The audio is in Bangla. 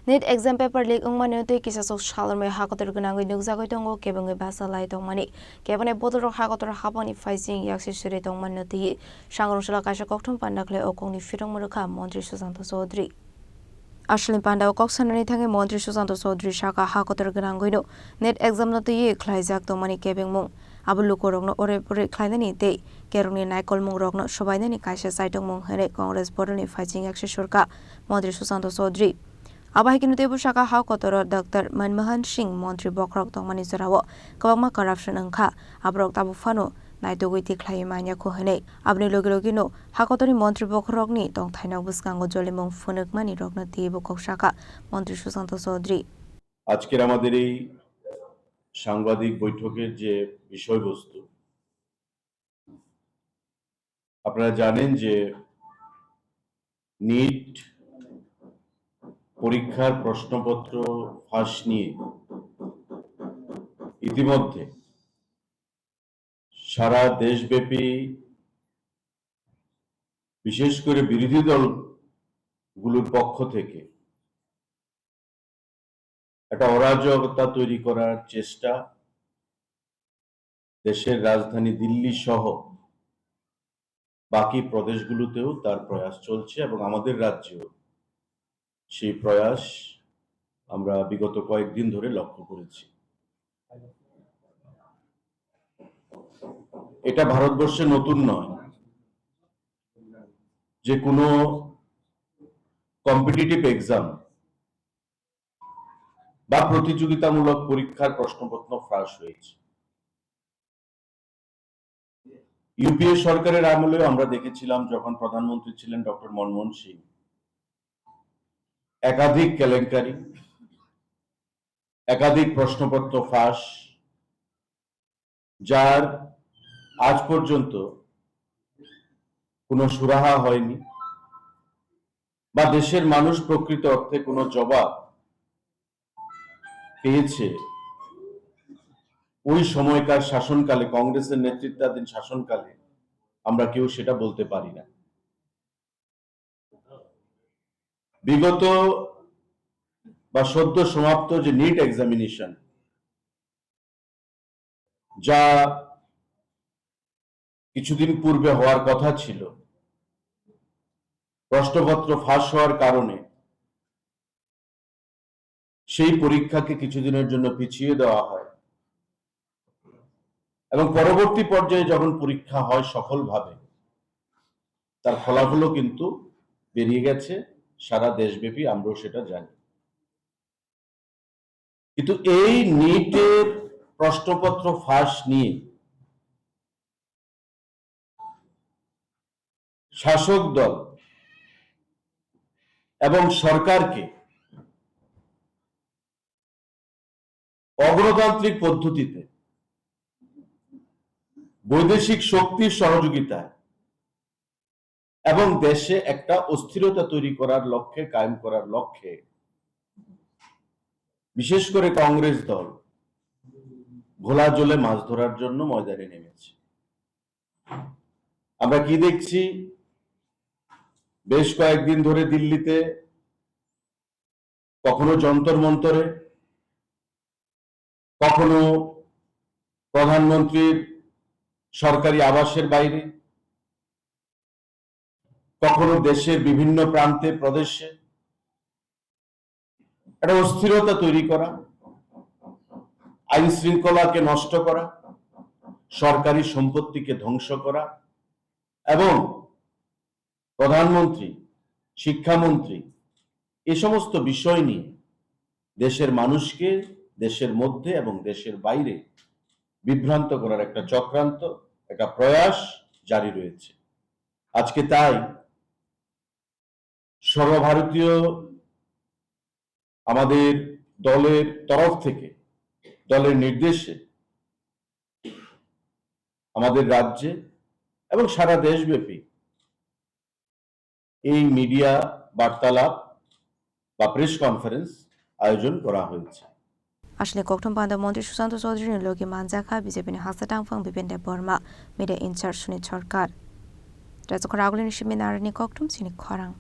Net exam paper leak ungmani tui kisa sok shalmer hakotor gunangui nukjagoi tongo kebungi basalai tongmani kebane bodoro hakotor hapani faising yaksi suri tongmani tui sangrungshala kaisa kokthum pandakle okongni firongmurukha Mantri Susanto Chaudhary Ashlin Panda koksanani thangi Mantri Susanto Chaudhary shaka hakotor gunangui no net exam no tui khlaijak tongmani kebengmung abulukorokno ore pore khlainani tei kerongni naikolmung rokno sobainani kaisa saitongmung hene Congress bodoni faising yaksi surka Mantri Susanto Chaudhary Abahikinu tebu shaka hau kotoro Dr. Manmohan Singh Mantri Bokrok tongmani jarawo kabangma corruption angkha abrok tabu fano naitogoi tiklai manya ko hene abni logilogino hakotori Mantri Bokrokni tongthainok buskango jolimung funukmani rokna tebu kokshaka Mantri Susanto Chaudhary আজকের আমাদের এই সাংবাদিক বৈঠকের যে বিষয়বস্তু আপনারা জানেন যে নিট পরীক্ষার প্রশ্নপত্র ফাঁস নিয়ে ইতিমধ্যে সারা দেশব্যাপী বিশেষ করে বিরোধী দলগুলোর পক্ষ থেকে একটা অরাজকতা তৈরি করার চেষ্টা দেশের রাজধানী দিল্লি সহ বাকি প্রদেশগুলোতেও তার প্রয়াস চলছে এবং আমাদের রাজ্যেও সেই প্রয়াস আমরা বিগত কয়েকদিন ধরে লক্ষ্য করেছি। এটা ভারতবর্ষে নতুন নয় যে কোনো কম্পিটিটিভ এক্সাম বা প্রতিযোগিতামূলক পরীক্ষার প্রশ্নপত্র ফাঁস হয়েছে। ইউপিএ সরকারের আমলেও আমরা দেখেছিলাম যখন প্রধানমন্ত্রী ছিলেন ডক্টর মনমোহন সিং একাধিক কেলেঙ্কারি একাধিক প্রশ্নপত্র ফাঁস যার আজ পর্যন্ত কোনো সুরাহা হয়নি বা দেশের মানুষ প্রকৃত অর্থে কোনো জবাব পেয়েছে ওই সময়কার শাসনকালে কংগ্রেসের নেতৃত্বাধীন শাসনকালে আমরা কেউ সেটা বলতে পারি না। বিগত বা সদ্য সমাপ্ত যে নিট এক্সামিনেশন যা কিছুদিন পূর্বে হওয়ার কথা ছিল প্রশ্নপত্র ফাঁস হওয়ার কারণে সেই পরীক্ষাকে কিছুদিনের জন্য পিছিয়ে দেওয়া হয় এবং পরবর্তী পর্যায়ে যখন পরীক্ষা হয় সফলভাবে তার ফলাফলও কিন্তু বেরিয়ে গেছে সারা দেশব্যাপী, আমরাও সেটা জানি। কিন্তু এই নিটের প্রশ্নপত্র ফাঁস নিয়ে শাসক দল এবং সরকারকে অগণতান্ত্রিক পদ্ধতিতে বৈদেশিক শক্তির সহযোগিতায় এবং দেশে একটা অস্থিরতা তৈরি করার লক্ষ্যে কায়েম করার লক্ষ্যে বিশেষ করে কংগ্রেস দল ঘোলা জলে মাছ ধরার জন্য ময়দানে নেমেছে। আমরা কি দেখছি, বেশ কয়েকদিন ধরে দিল্লিতে কখনো যন্তর মন্তরে, কখনো প্রধানমন্ত্রীর সরকারি আবাসের বাইরে, কখনো দেশের বিভিন্ন প্রান্তে প্রদেশে একটা অস্থিরতা তৈরি করা, আইন শৃঙ্খলাকে নষ্ট করা, সরকারি সম্পত্তিকে ধ্বংস করা এবং প্রধানমন্ত্রী, শিক্ষামন্ত্রী এ সমস্ত বিষয় নিয়ে দেশের মানুষকে দেশের মধ্যে এবং দেশের বাইরে বিভ্রান্ত করার একটা চক্রান্ত, একটা প্রয়াস জারি রয়েছে। আজকে তাই সর্বভারতীয় আমাদের দলের তরফ থেকে দলের নির্দেশে আমাদের রাজ্যে এবং সারা দেশব্যাপী এই মিডিয়া বার্তালাপ বা প্রেস কনফারেন্স আয়োজন করা হয়েছে। আসলে kokthum panda Mantri Susanto Chaudhary ni logi manjakha BJP-ni Hasta Tangphang Bipin Burma media in charge Sunit Sarkar Rajkot Ragulini Shiminarani kokthum sini khorang